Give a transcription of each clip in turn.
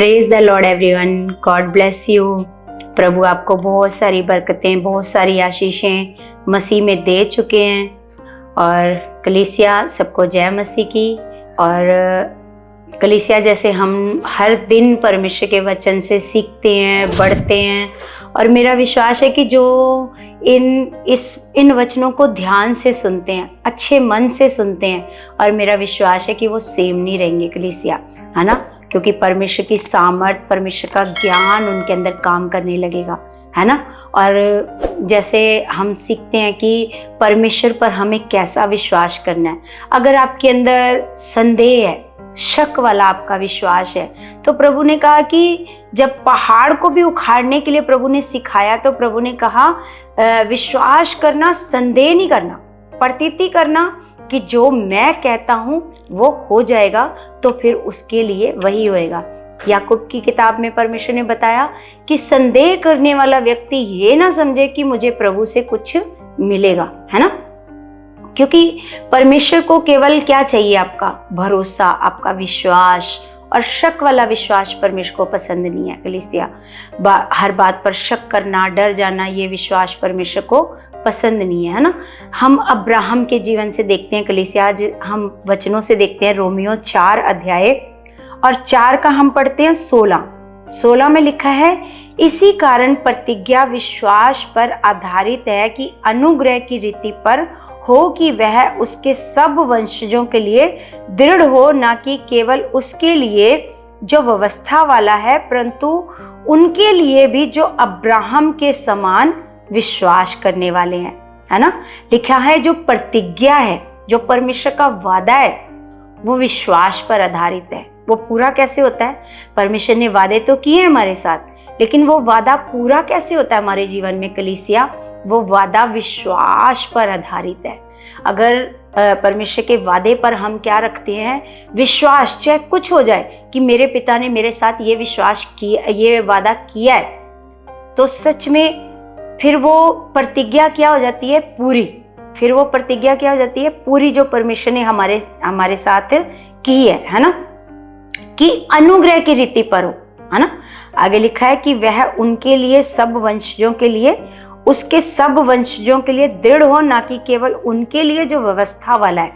Praise the lord everyone, God bless you. प्रभु आपको बहुत सारी बरकतें, बहुत सारी आशीषें मसीह में दे चुके हैं। और कलीसिया सबको जय मसीह की। और कलीसिया जैसे हम हर दिन परमेश्वर के वचन से सीखते हैं, बढ़ते हैं। और मेरा विश्वास है कि जो इन वचनों को ध्यान से सुनते हैं, अच्छे मन से सुनते हैं, और मेरा विश्वास है कि वो सेम नहीं रहेंगे कलीसिया, है ना। क्योंकि परमेश्वर की सामर्थ, परमेश्वर का ज्ञान उनके अंदर काम करने लगेगा, है ना। और जैसे हम सीखते हैं कि परमेश्वर पर हमें कैसा विश्वास करना है। अगर आपके अंदर संदेह है, शक वाला आपका विश्वास है, तो प्रभु ने कहा कि जब पहाड़ को भी उखाड़ने के लिए प्रभु ने सिखाया, तो प्रभु ने कहा विश्वास करना, संदेह नहीं करना, प्रतीति करना कि जो मैं कहता हूं वो हो जाएगा, तो फिर उसके लिए वही होएगा। याकूब की किताब में परमेश्वर ने बताया कि संदेह करने वाला व्यक्ति ये ना समझे कि मुझे प्रभु से कुछ मिलेगा, है ना। क्योंकि परमेश्वर को केवल क्या चाहिए? आपका भरोसा, आपका विश्वास। और शक वाला विश्वास परमेश्वर को पसंद नहीं है कलीसिया। हर बात पर शक करना, डर जाना, ये विश्वास परमेश्वर को पसंद नहीं है ना। हम अब्राहम के जीवन से देखते हैं कलीसिया, आज हम वचनों से देखते हैं। रोमियो 4 अध्याय और 4 का हम पढ़ते हैं 16 में लिखा है, इसी कारण प्रतिज्ञा विश्वास पर आधारित है कि अनुग्रह की रीति पर हो कि वह उसके सब वंशजों के लिए दृढ़ हो, ना कि केवल उसके लिए जो व्यवस्था वाला है, परंतु उनके लिए भी जो अब्राहम के समान विश्वास करने वाले हैं, है ना। लिखा है जो प्रतिज्ञा है, जो परमेश्वर का वादा है, वो विश्वास पर आधारित है। वो पूरा कैसे होता है? परमेश्वर ने वादे तो किए हैं हमारे साथ, लेकिन वो वादा पूरा कैसे होता है हमारे जीवन में कलीसिया? वो वादा विश्वास पर आधारित है। अगर परमेश्वर के वादे पर हम क्या रखते हैं? विश्वास। चाहे कुछ हो जाए कि मेरे पिता ने मेरे साथ ये विश्वास किया, ये वादा किया है, तो सच में फिर वो प्रतिज्ञा क्या हो जाती है? पूरी। फिर वो प्रतिज्ञा क्या हो जाती है? पूरी, जो परमेश्वर ने हमारे साथ की है ना, कि अनुग्रह की रीति पर हो, है ना। आगे लिखा है कि वह उनके लिए सब वंशजों के लिए, उसके सब वंशजों के लिए दृढ़ हो, ना कि केवल उनके लिए जो व्यवस्था वाला है।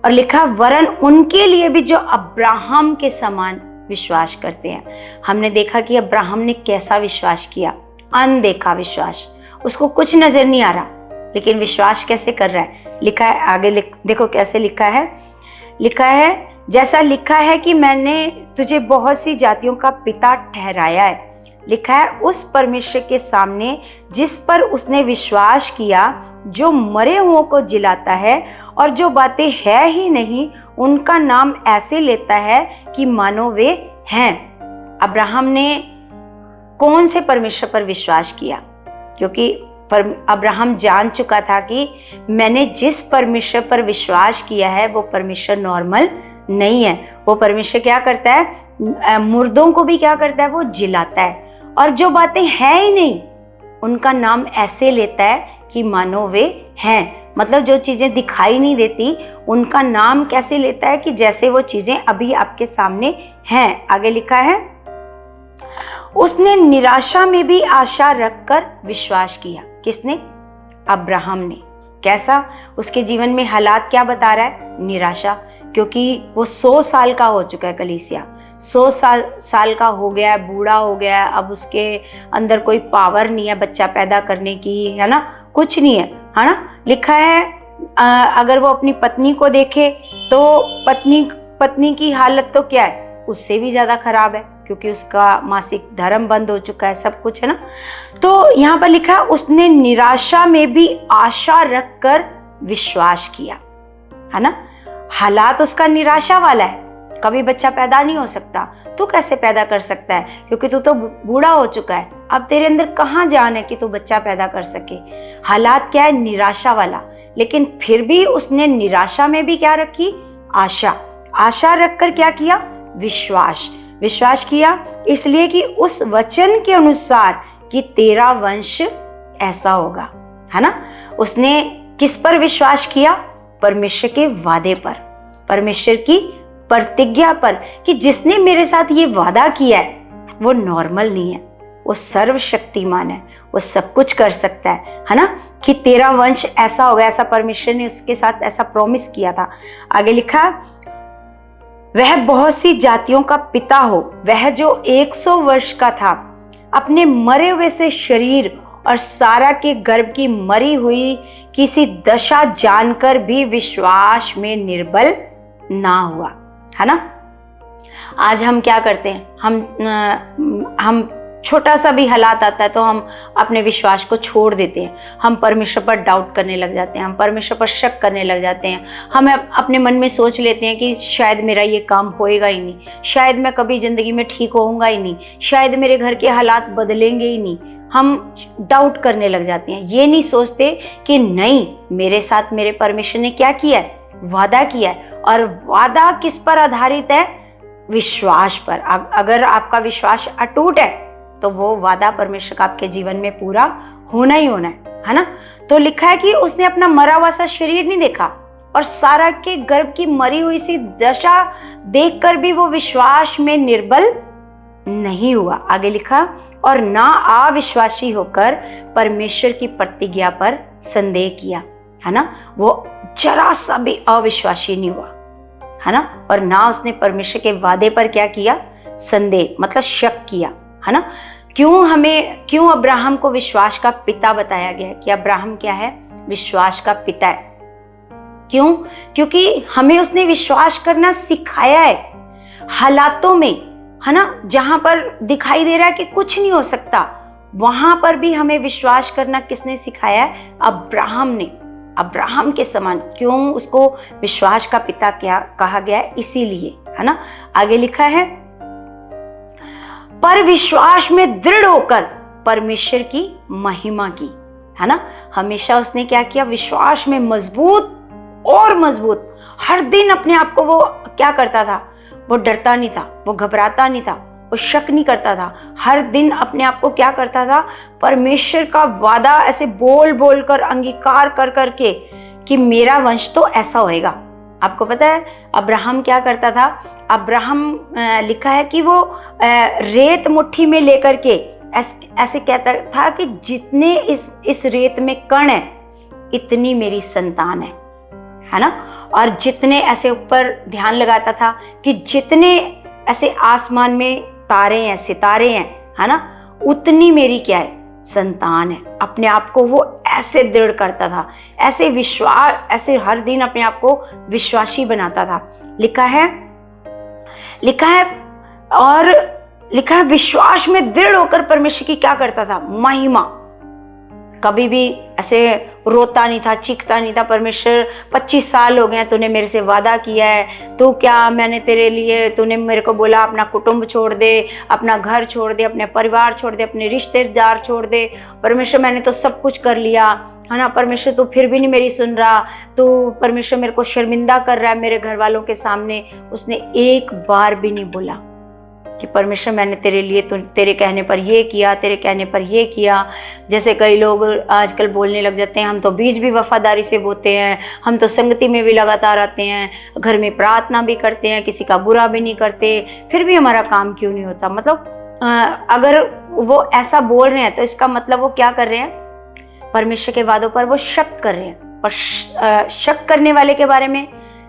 और लिखा वरन उनके लिए भी जो अब्राहम के समान विश्वास करते हैं। हमने देखा कि अब्राहम ने कैसा विश्वास किया, अनदेखा विश्वास। उसको कुछ नजर नहीं आ रहा, लेकिन विश्वास कैसे कर रहा है? लिखा है आगे देखो कैसे लिखा है। लिखा है जैसा लिखा है कि मैंने तुझे बहुत सी जातियों का पिता ठहराया है। लिखा है उस परमेश्वर के सामने जिस पर उसने विश्वास किया, जो मरे हुओं को जिलाता है और जो बातें है ही नहीं उनका नाम ऐसे लेता है कि मानो वे हैं। अब्राहम ने कौन से परमेश्वर पर विश्वास किया? क्योंकि अब्राहम जान चुका था कि मैंने जिस परमेश्वर पर विश्वास किया है वो परमेश्वर नॉर्मल नहीं है। वो परमेश्वर क्या करता है? मुर्दों को भी क्या करता है? वो जिलाता है। और जो बातें हैं ही नहीं उनका नाम ऐसे लेता है कि मानो वे हैं। मतलब जो चीजें दिखाई नहीं देती उनका नाम कैसे लेता है? कि जैसे वो चीजें अभी आपके सामने हैं। आगे लिखा है उसने निराशा में भी आशा रखकर विश्वास किया। किसने? अब्राहम ने। कैसा? उसके जीवन में हालात क्या बता रहा है? निराशा। क्योंकि वो 100 साल का हो चुका है कलीसिया, 100 साल का हो गया है, बूढ़ा हो गया है। अब उसके अंदर कोई पावर नहीं है बच्चा पैदा करने की, है ना, कुछ नहीं है ना। लिखा है अगर वो अपनी पत्नी को देखे तो पत्नी की हालत तो क्या है? उससे भी ज्यादा खराब है, क्योंकि उसका मासिक धर्म बंद हो चुका है, सब कुछ, है ना। तो यहाँ पर लिखा उसने निराशा में भी आशा रखकर विश्वास किया, है ना। हालात उसका निराशा वाला है, कभी बच्चा पैदा नहीं हो सकता। तू कैसे पैदा कर सकता है? क्योंकि तू तो बूढ़ा हो चुका है, अब तेरे अंदर कहाँ जान है कि तू बच्चा पैदा कर सके। हालात क्या है? निराशा वाला। लेकिन फिर भी उसने निराशा में भी क्या रखी? आशा रखकर क्या किया? विश्वास किया, इसलिए कि उस वचन के अनुसार कि तेरा वंश ऐसा होगा, है ना। उसने किस पर विश्वास किया? परमेश्वर के वादे पर, परमेश्वर की प्रतिज्ञा पर कि जिसने मेरे साथ ये वादा किया है वो नॉर्मल नहीं है, वो सर्वशक्तिमान है, वो सब कुछ कर सकता है ना, कि तेरा वंश ऐसा होगा, ऐसा परमेश्वर ने उसके साथ ऐसा प्रॉमिस किया था। आगे लिखा, वह बहुत सी जातियों का पिता हो, वह जो 100 वर्ष का था अपने मरे हुए से शरीर और सारा के गर्भ की मरी हुई किसी दशा जानकर भी विश्वास में निर्बल ना हुआ, है ना। आज हम क्या करते हैं, हम छोटा सा भी हालात आता है तो हम अपने विश्वास को छोड़ देते हैं, हम परमेश्वर पर डाउट करने लग जाते हैं, हम परमेश्वर पर शक करने लग जाते हैं। हम अपने मन में सोच लेते हैं कि शायद मेरा ये काम होएगा ही नहीं, शायद मैं कभी ज़िंदगी में ठीक होऊंगा ही नहीं, शायद मेरे घर के हालात बदलेंगे ही नहीं। हम डाउट करने लग जाते हैं, ये नहीं सोचते कि नहीं, मेरे साथ मेरे परमेश्वर ने क्या किया है, वादा किया है। और वादा किस पर आधारित है, विश्वास पर। अगर आपका विश्वास अटूट है तो वो वादा परमेश्वर का आपके जीवन में पूरा होना ही होना है ना। तो लिखा है कि उसने अपना मरा हुआ सा शरीर नहीं देखा और सारा के गर्भ की मरी हुई सी दशा देखकर भी वो विश्वास में निर्बल नहीं हुआ। आगे लिखा, और ना अविश्वासी होकर परमेश्वर की प्रतिज्ञा पर संदेह किया, है ना। वो जरा सा भी अविश्वासी नहीं हुआ, है ना। और ना उसने परमेश्वर के वादे पर क्या किया, संदेह मतलब शक किया, है ना। क्यों अब्राहम को विश्वास का पिता बताया गया है कि अब्राहम क्या है, विश्वास का पिता है। क्यों? क्योंकि हमें उसने विश्वास करना सिखाया है हालातों में, है ना, जहां पर दिखाई दे रहा है कि कुछ नहीं हो सकता, वहां पर भी हमें विश्वास करना किसने सिखाया है, अब्राहम ने। अब्राहम के समान क्यों उसको विश्वास का पिता क्या कहा गया है, इसीलिए, है ना। आगे लिखा है, पर विश्वास में दृढ़ होकर परमेश्वर की महिमा की, है ना। हमेशा उसने क्या किया, विश्वास में मजबूत और मजबूत, हर दिन अपने आप को वो क्या करता था, वो डरता नहीं था, वो घबराता नहीं था, वो शक नहीं करता था। हर दिन अपने आप को क्या करता था, परमेश्वर का वादा ऐसे बोल बोल कर, अंगीकार कर करके कि मेरा वंश तो ऐसा होएगा। आपको पता है अब्राहम क्या करता था, अब्राहम लिखा है कि वो रेत मुट्ठी में लेकर के ऐसे कहता था कि जितने इस रेत में कण है इतनी मेरी संतान है ना। और जितने ऐसे ऊपर ध्यान लगाता था कि जितने ऐसे आसमान में तारे हैं, सितारे हैं, है ना, उतनी मेरी क्या है, संतान है। अपने आप को वो ऐसे दृढ़ करता था, ऐसे विश्वास, ऐसे हर दिन अपने आप को विश्वासी बनाता था। लिखा है और लिखा है विश्वास में दृढ़ होकर परमेश्वर की क्या करता था, महिमा। कभी भी ऐसे रोता नहीं था, चीखता नहीं था, परमेश्वर 25 साल हो गए तूने मेरे से वादा किया है, तो क्या मैंने तेरे लिए, तूने मेरे को बोला अपना कुटुंब छोड़ दे, अपना घर छोड़ दे, अपने परिवार छोड़ दे, अपने रिश्तेदार छोड़ दे, परमेश्वर मैंने तो सब कुछ कर लिया, है ना। परमेश्वर तू फिर भी नहीं मेरी सुन रहा, तो परमेश्वर मेरे को शर्मिंदा कर रहा है मेरे घर वालों के सामने। उसने एक बार भी नहीं बोला कि परमेश्वर मैंने तेरे लिए, तेरे कहने पर ये किया, तेरे कहने पर ये किया। जैसे कई लोग आजकल बोलने लग जाते हैं, हम तो बीज भी वफादारी से बोते हैं, हम तो संगति में भी लगातार आते हैं, घर में प्रार्थना भी करते हैं, किसी का बुरा भी नहीं करते, फिर भी हमारा काम क्यों नहीं होता। मतलब अगर वो ऐसा बोल रहे हैं तो इसका मतलब वो क्या कर रहे हैं, परमेश्वर के वादों पर वो शक कर रहे हैं। और शक करने वाले के बारे में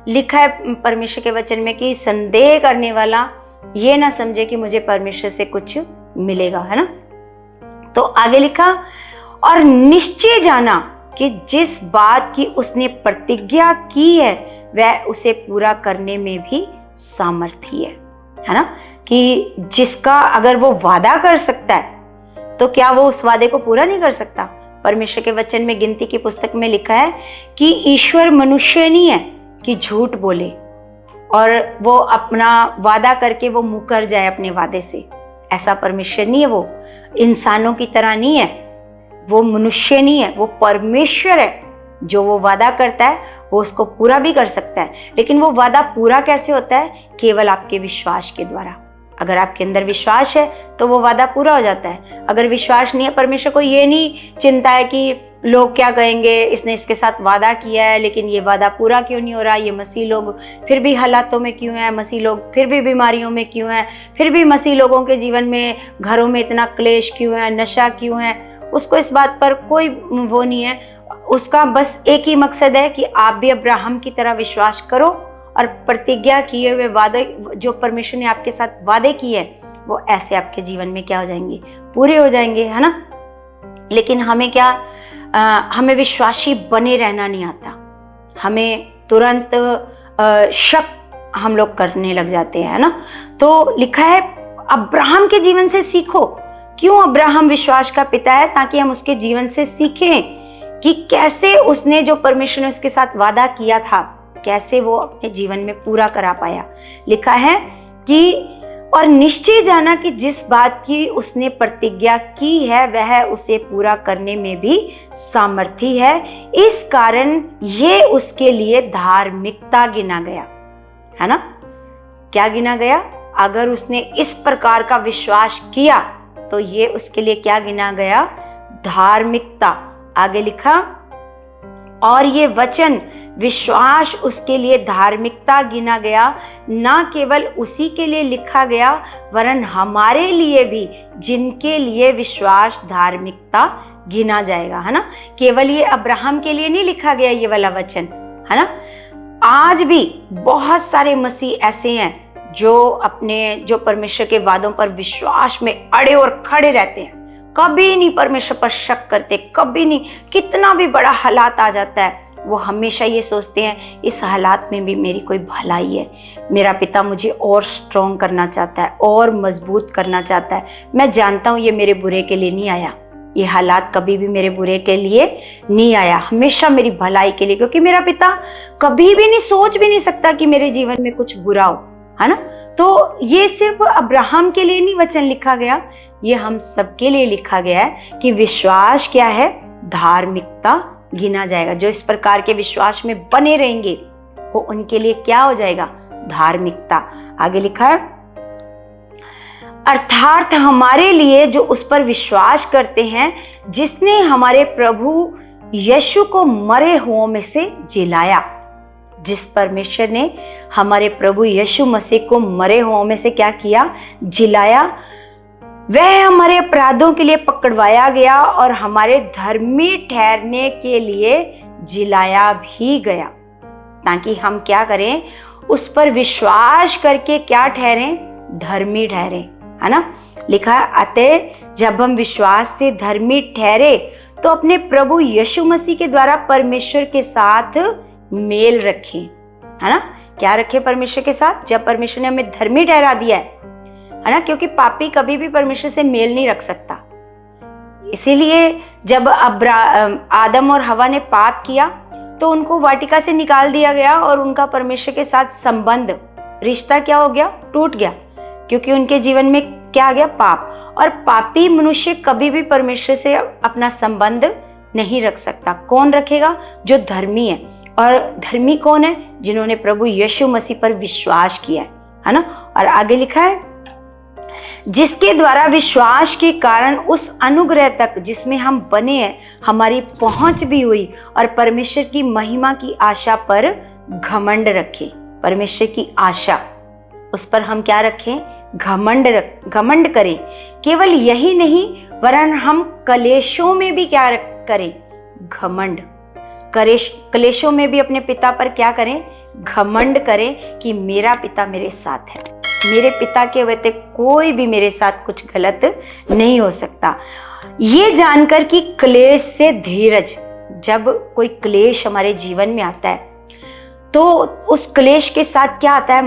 लिखा है परमेश्वर के वचन में कि संदेह करने वाला ये ना समझे कि मुझे परमेश्वर से कुछ मिलेगा, है ना। तो आगे लिखा, और निश्चय जाना कि जिस बात की उसने प्रतिज्ञा की है वह उसे पूरा करने में भी सामर्थी है ना। कि जिसका अगर वो वादा कर सकता है तो क्या वो उस वादे को पूरा नहीं कर सकता। परमेश्वर के वचन में गिनती की पुस्तक में लिखा है कि ईश्वर मनुष्य नहीं है कि झूठ बोले और वो अपना वादा करके वो मुकर जाए अपने वादे से। ऐसा परमेश्वर नहीं है, वो इंसानों की तरह नहीं है, वो मनुष्य नहीं है, वो परमेश्वर है। जो वो वादा करता है वो उसको पूरा भी कर सकता है। लेकिन वो वादा पूरा कैसे होता है, केवल आपके विश्वास के द्वारा। अगर आपके अंदर विश्वास है तो वो वादा पूरा हो जाता है। अगर विश्वास नहीं है, परमेश्वर को ये नहीं चिंता है कि लोग क्या कहेंगे, इसने इसके साथ वादा किया है लेकिन ये वादा पूरा क्यों नहीं हो रहा, ये मसीह लोग फिर भी हालातों में क्यों हैं, मसीह लोग फिर भी बीमारियों में क्यों हैं, फिर भी मसीह लोगों के जीवन में घरों में इतना क्लेश क्यों है, नशा क्यों है। उसको इस बात पर कोई वो नहीं है, उसका बस एक ही मकसद है कि आप भी अब्राहम की तरह विश्वास करो और प्रतिज्ञा किए हुए वादे जो परमेश्वर ने आपके साथ वादे किए वो ऐसे आपके जीवन में क्या हो जाएंगे, पूरे हो जाएंगे, है ना। लेकिन हमें क्या, हमें विश्वासी बने रहना नहीं आता, हमें तुरंत शक हम लोग करने लग जाते हैं, है ना। तो लिखा है अब्राहम के जीवन से सीखो। क्यों अब्राहम विश्वास का पिता है? ताकि हम उसके जीवन से सीखें कि कैसे उसने जो परमेश्वर ने उसके साथ वादा किया था कैसे वो अपने जीवन में पूरा करा पाया। लिखा है कि और निश्चय जाना कि जिस बात की उसने प्रतिज्ञा की है वह उसे पूरा करने में भी सामर्थी है, इस कारण ये उसके लिए धार्मिकता गिना गया, है ना। क्या गिना गया? अगर उसने इस प्रकार का विश्वास किया तो ये उसके लिए क्या गिना गया? धार्मिकता। आगे लिखा और ये वचन विश्वास उसके लिए धार्मिकता गिना गया, ना केवल उसी के लिए लिखा गया वरन हमारे लिए भी जिनके लिए विश्वास धार्मिकता गिना जाएगा, है ना। केवल ये अब्राहम के लिए नहीं लिखा गया ये वाला वचन, है ना। आज भी बहुत सारे मसीह ऐसे हैं जो परमेश्वर के वादों पर विश्वास में अड़े और खड़े रहते हैं, कभी नहीं परमेश्वर पर शक करते, कभी नहीं। कितना भी बड़ा हालात आ जाता है वो हमेशा ये सोचते हैं इस हालात में भी मेरी कोई भलाई है, मेरा पिता मुझे और स्ट्रॉन्ग करना चाहता है और मजबूत करना चाहता है। मैं जानता हूँ ये मेरे बुरे के लिए नहीं आया, ये हालात कभी भी मेरे बुरे के लिए नहीं आया, हमेशा मेरी भलाई के लिए, क्योंकि मेरा पिता कभी भी नहीं सोच भी नहीं सकता कि मेरे जीवन में कुछ बुरा हो, है ना। तो ये सिर्फ अब्राहम के लिए नहीं वचन लिखा गया, ये हम सबके लिए लिखा गया है कि विश्वास क्या है? धार्मिकता गिना जाएगा। जो इस प्रकार के विश्वास में बने रहेंगे वो उनके लिए क्या हो जाएगा? धार्मिकता। आगे लिखा है अर्थात हमारे लिए जो उस पर विश्वास करते हैं जिसने हमारे प्रभु यीशु को मरे हुओं में से जिलाया। जिस परमेश्वर ने हमारे प्रभु यीशु मसीह को मरे हुओं में से क्या किया? जिलाया। वह हमारे अपराधों के लिए पकड़वाया गया और हमारे धर्मी ठहरने के लिए जिलाया भी गया, ताकि हम क्या करें? उस पर विश्वास करके क्या ठहरें? धर्मी ठहरे, है ना। लिखा है अतः जब हम विश्वास से धर्मी ठहरे तो अपने प्रभु यीशु मसीह के द्वारा परमेश्वर के साथ मेल रखें, है ना। क्या रखें परमेश्वर के साथ? जब परमेश्वर ने हमें धर्मी ठहरा दिया है ना, क्योंकि पापी कभी भी परमेश्वर से मेल नहीं रख सकता। इसीलिए जब आदम और हवा ने पाप किया तो उनको वाटिका से निकाल दिया गया और उनका परमेश्वर के साथ संबंध, रिश्ता क्या हो गया? टूट गया, क्योंकि उनके जीवन में क्या आ गया? पाप। और पापी मनुष्य कभी भी परमेश्वर से अपना संबंध नहीं रख सकता। कौन रखेगा? जो धर्मी है। और धर्मी कौन है? जिन्होंने प्रभु यीशु मसीह पर विश्वास किया है ना। और आगे लिखा है जिसके द्वारा विश्वास के कारण उस अनुग्रह तक जिसमें हम बने हैं हमारी पहुंच भी हुई और परमेश्वर की महिमा की आशा पर घमंड रखें। परमेश्वर की आशा, उस पर हम क्या रखें? घमंड करें। केवल यही नहीं वरन हम कलेशों में भी क्या करें? घमंड। कलेशों में भी अपने पिता पर क्या करें? घमंड करें कि मेरा पिता मेरे साथ है, मेरे पिता के वजह कोई भी मेरे साथ कुछ गलत नहीं हो सकता। ये जानकर कि क्लेश से धीरज, जब कोई क्लेश हमारे जीवन में आता है तो उस क्लेश के साथ क्या आता है?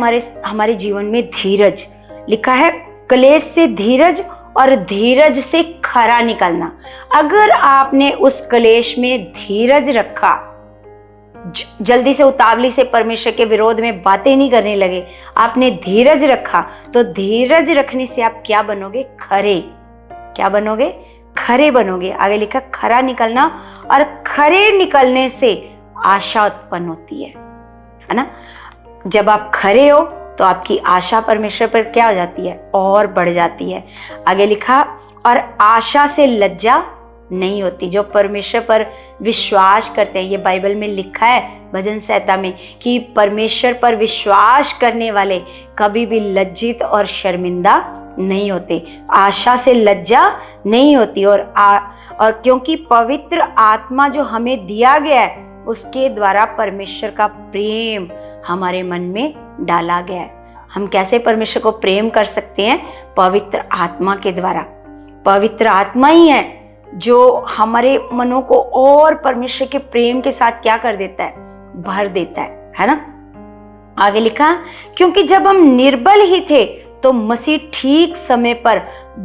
हमारे जीवन में धीरज। लिखा है क्लेश से धीरज और धीरज से खरा निकलना। अगर आपने उस क्लेश में धीरज रखा, जल्दी से उतावली से परमेश्वर के विरोध में बातें नहीं करने लगे, आपने धीरज रखा, तो धीरज रखने से आप क्या बनोगे? खरे। क्या बनोगे? खरे बनोगे। आगे लिखा खरा निकलना, और खरे निकलने से आशा उत्पन्न होती है ना। जब आप खरे हो तो आपकी आशा परमेश्वर पर क्या हो जाती है? और बढ़ जाती है। आगे लिखा और आशा से लज्जा नहीं होती। जो परमेश्वर पर विश्वास करते हैं, ये बाइबल में लिखा है भजन संहिता में कि परमेश्वर पर विश्वास करने वाले कभी भी लज्जित और शर्मिंदा नहीं होते, आशा से लज्जा नहीं होती। और क्योंकि पवित्र आत्मा जो हमें दिया गया है उसके द्वारा परमेश्वर का प्रेम हमारे मन में डाला गया है। हम कैसे परमेश्वर को प्रेम कर सकते हैं? पवित्र आत्मा के द्वारा। पवित्र आत्मा ही है जो हमारे मनों को और परमेश्वर के प्रेम के साथ क्या कर देता है? भर देता है ना। आगे लिखा, क्योंकि जब हम निर्बल ही थे तो मसीह ठीक समय पर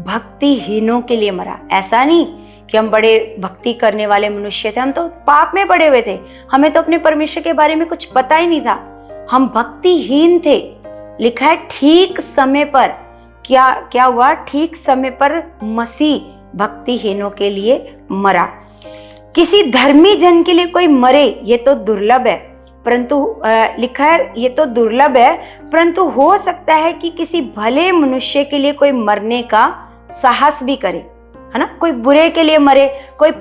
भक्तिहीनों के लिए मरा। ऐसा नहीं कि हम बड़े भक्ति करने वाले मनुष्य थे, हम तो पाप में पड़े हुए थे, हमें तो अपने परमेश्वर के बारे में कुछ पता ही नहीं था, हम भक्तिहीन थे। लिखा है ठीक समय पर क्या हुआ? ठीक समय पर मसीह भक्तिहीनों के लिए मरा। किसी धर्मी जन के लिए कोई मरे ये तो दुर्लभ है, परंतु लिखा है ये तो दुर्लभ है, परंतु हो सकता है कि किसी भले मनुष्य के लिए कोई मरने का साहस भी करे, है ना। कोई बुरे के लिए मरे, कोई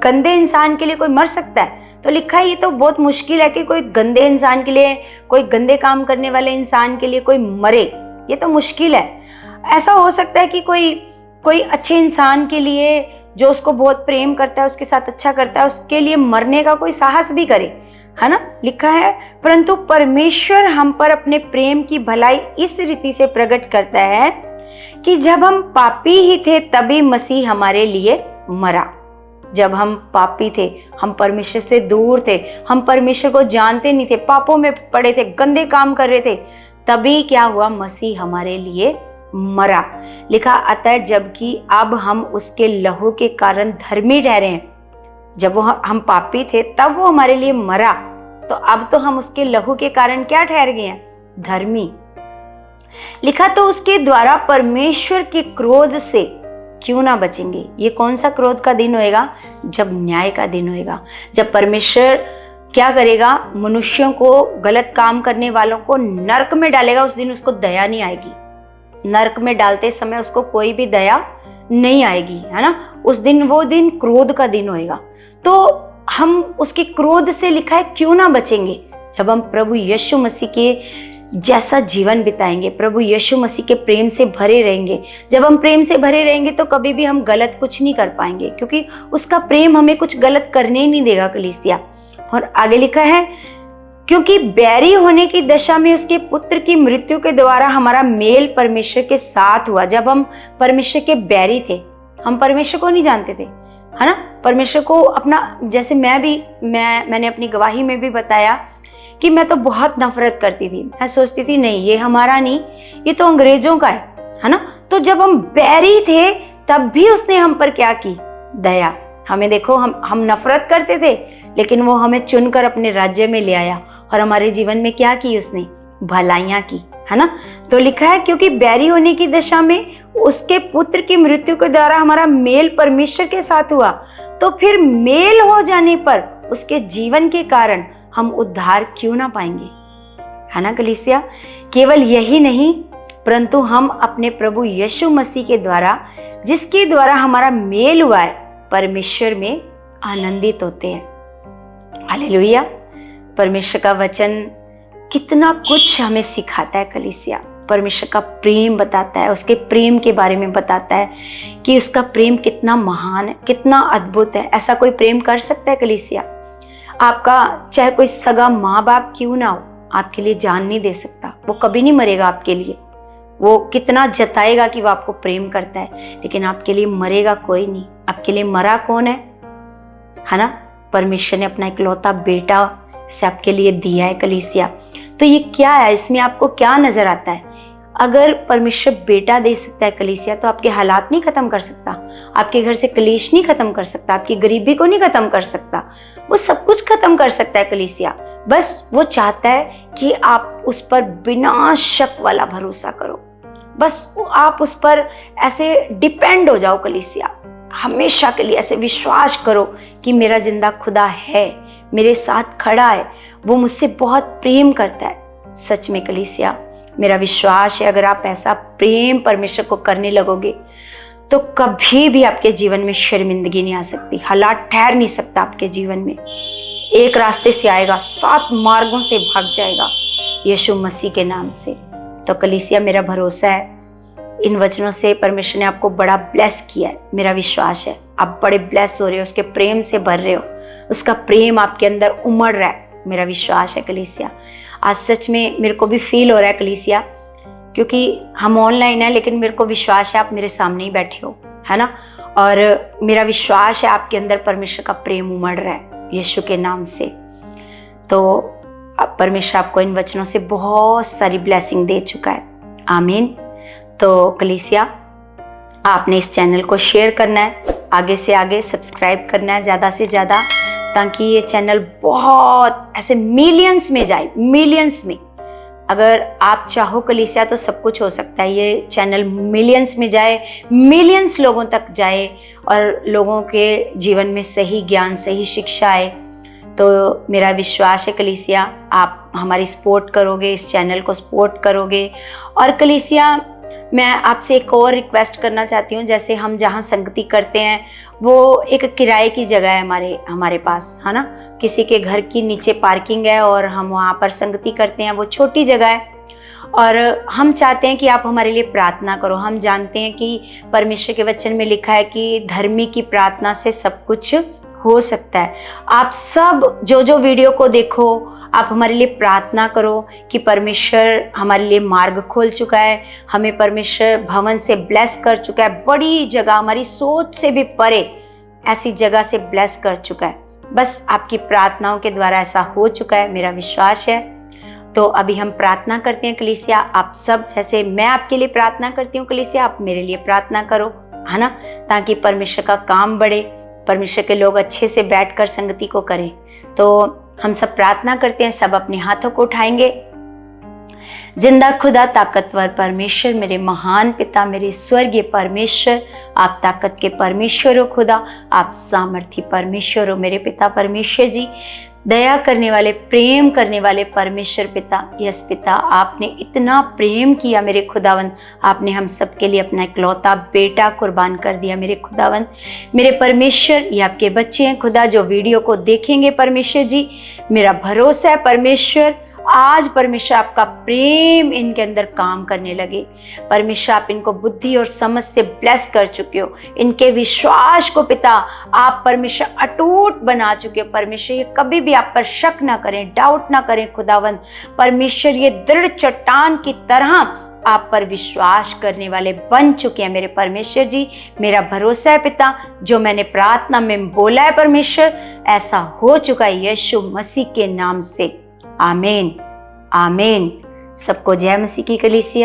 गंदे इंसान के लिए कोई मर सकता है। तो लिखा है ये तो बहुत मुश्किल है कि कोई गंदे इंसान के लिए, कोई गंदे काम करने वाले इंसान के लिए कोई मरे, ये तो मुश्किल है। ऐसा हो सकता है कि कोई अच्छे इंसान के लिए, जो उसको बहुत प्रेम करता है, उसके साथ अच्छा करता है, उसके लिए मरने का कोई साहस भी करे, है ना। लिखा है परंतु परमेश्वर हम पर अपने प्रेम की भलाई इस रीति से प्रकट करता है कि जब हम पापी ही थे तभी मसीह हमारे लिए मरा। जब हम पापी थे, हम परमेश्वर से दूर थे, हम परमेश्वर को जानते नहीं थे, पापों में पड़े थे, गंदे काम कर रहे थे, तभी क्या हुआ? मसीह हमारे लिए मरा। लिखा, अतः जबकि अब हम उसके लहू के कारण धर्मी ठहरे हैं, जब वो हम पापी थे तब वो हमारे लिए मरा, तो अब तो हम उसके लहू के कारण क्या ठहर गए हैं? धर्मी। लिखा, तो उसके द्वारा परमेश्वर के क्रोध से क्यों ना बचेंगे। ये कौन सा क्रोध का दिन होएगा? जब न्याय का दिन होएगा, जब परमेश्वर क्या करेगा? मनुष्यों को, गलत काम करने वालों को नरक में डालेगा। उस दिन उसको दया नहीं आएगी, नरक में डालते समय उसको कोई भी दया नहीं आएगी, है ना। उस दिन, वो दिन क्रोध का दिन होएगा। तो हम उसके क्रोध से, लिखा है, क्यों ना बचेंगे? जब हम प्रभु यीशु मसीह के जैसा जीवन बिताएंगे, प्रभु यीशु मसीह के प्रेम से भरे रहेंगे। जब हम प्रेम से भरे रहेंगे तो कभी भी हम गलत कुछ नहीं कर पाएंगे, क्योंकि उसका प्रेम हमें कुछ गलत करने ही नहीं देगा कलीसिया। और आगे लिखा है, क्योंकि बैरी होने की दशा में उसके पुत्र की मृत्यु के द्वारा हमारा मेल परमेश्वर के साथ हुआ। जब हम परमेश्वर के बैरी थे, हम परमेश्वर को नहीं जानते थे, है ना। परमेश्वर को अपना, जैसे मैंने अपनी गवाही में भी बताया कि मैं तो बहुत नफरत करती थी। मैं सोचती थी नहीं, ये हमारा नहीं, ये तो अंग्रेजों का है ना। तो जब हम बैरी थे तब भी उसने हम पर क्या की? दया। हमें देखो, हम नफरत करते थे, लेकिन वो हमें चुनकर अपने राज्य में ले आया और हमारे जीवन में क्या की? उसने भलाइयां की, है ना। तो लिखा है, क्योंकि बैरी होने की दशा में उसके पुत्र की मृत्यु के द्वारा हमारा मेल परमेश्वर के साथ हुआ, तो फिर मेल हो जाने पर उसके जीवन के कारण हम उद्धार क्यों ना पाएंगे, है ना कलीसिया। केवल यही नहीं, परंतु हम अपने प्रभु यीशु मसीह के द्वारा, जिसके द्वारा हमारा मेल हुआ है, परमेश्वर में आनंदित होते हैं। हालेलुया। परमेश्वर का वचन कितना कुछ हमें सिखाता है कलीसिया। परमेश्वर का प्रेम बताता है, उसके प्रेम के बारे में बताता है कि उसका प्रेम कितना महान है, कितना अद्भुत है। ऐसा कोई प्रेम कर सकता है कलीसिया? आपका चाहे कोई सगा माँ बाप क्यों ना हो, आपके लिए जान नहीं दे सकता, वो कभी नहीं मरेगा आपके लिए। वो कितना जताएगा कि वो आपको प्रेम करता है, लेकिन आपके लिए मरेगा कोई नहीं। आपके लिए मरा कौन है ना? परमेश्वर ने अपना इकलौता बेटा से आपके लिए दिया है कलीसिया। तो ये क्या है, इसमें आपको क्या नजर आता है? अगर परमेश्वर बेटा दे सकता है कलीसिया, तो आपके हालात नहीं खत्म कर सकता, आपके घर से कलेश नहीं खत्म कर सकता, आपकी गरीबी को नहीं खत्म कर सकता। वो सब कुछ खत्म कर सकता है कलीसिया। बस वो चाहता है कि आप उस पर बिना शक वाला भरोसा करो, बस आप उस पर ऐसे डिपेंड हो जाओ कलीसिया। हमेशा के लिए ऐसे विश्वास करो कि मेरा जिंदा खुदा है, मेरे साथ खड़ा है, वो मुझसे बहुत प्रेम करता है। सच में कलीसिया, मेरा विश्वास है अगर आप ऐसा प्रेम परमेश्वर को करने लगोगे तो कभी भी आपके जीवन में शर्मिंदगी नहीं आ सकती, हालात ठहर नहीं सकता आपके जीवन में। एक रास्ते से आएगा, 7 मार्गों से भाग जाएगा यीशु मसीह के नाम से। तो कलीसिया, मेरा भरोसा है इन वचनों से परमेश्वर ने आपको बड़ा ब्लेस किया है। मेरा विश्वास है आप बड़े ब्लेस हो रहे हो, उसके प्रेम से भर रहे हो, उसका प्रेम आपके अंदर उमड़ रहा है। मेरा विश्वास है कलीसिया, आज सच में मेरे को भी फील हो रहा है कलीसिया, क्योंकि हम ऑनलाइन है लेकिन मेरे को विश्वास है आप मेरे सामने ही बैठे हो, है ना। और मेरा विश्वास है आपके अंदर परमेश्वर का प्रेम उमड़ रहा है यीशु के नाम से। तो परमेश्वर आपको इन वचनों से बहुत सारी ब्लेसिंग दे चुका है। आमीन। तो कलीसिया, आपने इस चैनल को शेयर करना है, आगे से आगे सब्सक्राइब करना है ज़्यादा से ज़्यादा, ताकि ये चैनल बहुत ऐसे मिलियंस में जाए, मिलियंस में। अगर आप चाहो कलीसिया तो सब कुछ हो सकता है। ये चैनल मिलियंस में जाए, मिलियंस लोगों तक जाए और लोगों के जीवन में सही ज्ञान, सही शिक्षा आए। तो मेरा विश्वास है कलीसिया आप हमारी सपोर्ट करोगे, इस चैनल को सपोर्ट करोगे। और कलीसिया, मैं आपसे एक और रिक्वेस्ट करना चाहती हूँ, जैसे हम जहाँ संगति करते हैं वो एक किराए की जगह है हमारे पास, है ना। किसी के घर की नीचे पार्किंग है और हम वहाँ पर संगति करते हैं। वो छोटी जगह है और हम चाहते हैं कि आप हमारे लिए प्रार्थना करो। हम जानते हैं कि परमेश्वर के वचन में लिखा है कि धर्मी की प्रार्थना से सब कुछ हो सकता है। आप सब जो वीडियो को देखो, आप हमारे लिए प्रार्थना करो कि परमेश्वर हमारे लिए मार्ग खोल चुका है, हमें परमेश्वर भवन से ब्लेस कर चुका है, बड़ी जगह, हमारी सोच से भी परे ऐसी जगह से ब्लेस कर चुका है। बस आपकी प्रार्थनाओं के द्वारा ऐसा हो चुका है, मेरा विश्वास है। तो अभी हम प्रार्थना करते हैं कलीसिया। आप सब, जैसे मैं आपके लिए प्रार्थना करती हूँ कलीसिया, आप मेरे लिए प्रार्थना करो, है ना, ताकि परमेश्वर का काम बढ़े, परमेश्वर के लोग अच्छे से बैठकर संगति को करें। तो हम सब प्रार्थना करते हैं, सब अपने हाथों को उठाएंगे। जिंदा खुदा, ताकतवर परमेश्वर, मेरे महान पिता, मेरे स्वर्गीय परमेश्वर, आप ताकत के परमेश्वर हो खुदा, आप सामर्थी परमेश्वर हो मेरे पिता परमेश्वर जी, दया करने वाले, प्रेम करने वाले परमेश्वर पिता। यस पिता, आपने इतना प्रेम किया मेरे खुदावंत, आपने हम सब के लिए अपना इकलौता बेटा कुर्बान कर दिया मेरे खुदावंत। मेरे परमेश्वर, ये आपके बच्चे हैं खुदा जो वीडियो को देखेंगे परमेश्वर जी, मेरा भरोसा है परमेश्वर आज परमेश्वर आपका प्रेम इनके अंदर काम करने लगे। परमेश्वर, आप इनको बुद्धि और समझ से ब्लेस कर चुके हो, इनके विश्वास को पिता आप परमेश्वर अटूट बना चुके हो। परमेश्वर, ये कभी भी आप पर शक ना करें, डाउट ना करें खुदावंत। परमेश्वर, ये दृढ़ चट्टान की तरह आप पर विश्वास करने वाले बन चुके हैं मेरे परमेश्वर जी। मेरा भरोसा है पिता, जो मैंने प्रार्थना में बोला है परमेश्वर, ऐसा हो चुका है यीशु मसीह के नाम से। आमीन, आमीन। सबको जय मसीह की कलीसिया।